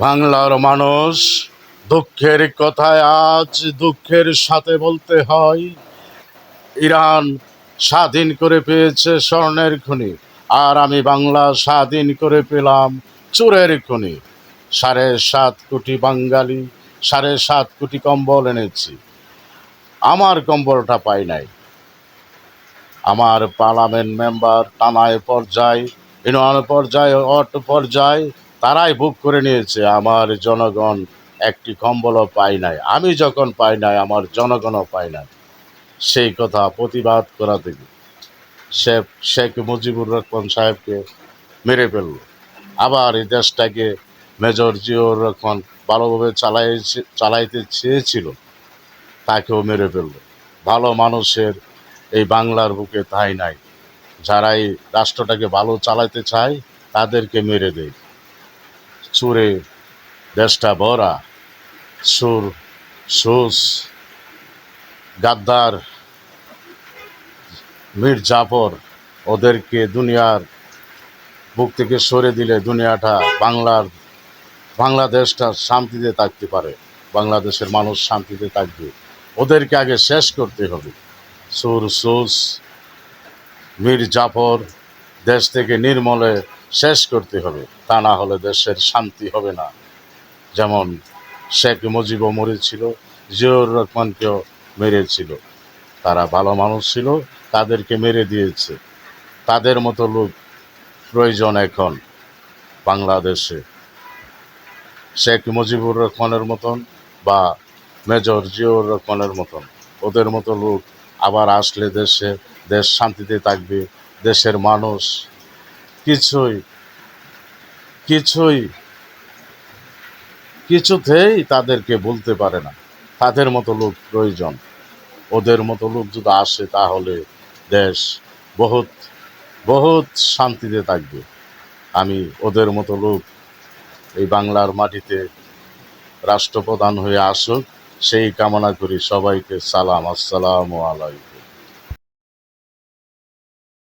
বাংলার মানুষ দুঃখের কথায় আজ দুঃখের সাথে বলতে হয়, ইরান স্বাধীন করে পেয়েছে স্বর্ণের খনি, আর আমি বাংলা স্বাধীন করে পেলাম চুরের খনি। 7.5 কোটি বাঙালি 7.5 কোটি কম্বল এনেছি, আমার কম্বলটা পাই নাই। আমার পার্লামেন্ট মেম্বার থানায় পর্যায়ে, ইউনিয়ন পর্যায়ে, ওয়ার্ড পর্যায়ে তারাই বুক করে নিয়েছে, আমার জনগণ একটি কম্বলও পাই নাই। আমি যখন পাই নাই, আমার জনগণও পাই নাই। সেই কথা প্রতিবাদ করা থেকে শেখ মুজিবুর রহমান সাহেবকে মেরে ফেলল। আবার এই দেশটাকে মেজর জিয়াউর রহমান ভালোভাবে চালাইতে চেয়েছিল, তাকেও মেরে ফেলল। ভালো মানুষের এই বাংলার বুকে তাই নাই। যারা এই রাষ্ট্রটাকে ভালো চালাতে চায় তাদেরকে মেরে দেয়। চুরে দেশটা ভরা, সুর সুস গাদ্দার মীর জাফর, ওদেরকে দুনিয়ার বুক থেকে সরে দিলে দুনিয়াটা বাংলাদেশটা শান্তিতে থাকতে পারে, বাংলাদেশের মানুষ শান্তিতে থাকবে। ওদেরকে আগে শেষ করতে হবে। সুস মীর জাফর দেশ থেকে নির্মূলে শেষ করতে হবে, তা না হলে দেশের শান্তি হবে না। যেমন শেখ মুজিবও মরেছিল, জিয়াউর রহমানকেও মেরেছিল। তারা ভালো মানুষ ছিল, তাদেরকে মেরে দিয়েছে। তাদের মতো লোক প্রয়োজন এখন বাংলাদেশে। শেখ মুজিবুর রহমানের মতন বা মেজর জিয়াউর রহমানের মতন ওদের মতো লোক আবার আসলে দেশ শান্তিতে থাকবে। দেশের মানুষ কিছুই কিছুই কিছুতেই তাদেরকে বলতে পারে না। তাদের মতো লোক প্রয়োজন। ওদের মতো লোক যদি আসে তাহলে দেশ বহুত বহুত শান্তিতে থাকবে। আমি ওদের মতো লোক এই বাংলার মাটিতে রাষ্ট্রপ্রধান হয়ে আসুক, সেই কামনা করি। সবাইকে সালাম, আসসালামু আলাইকুম।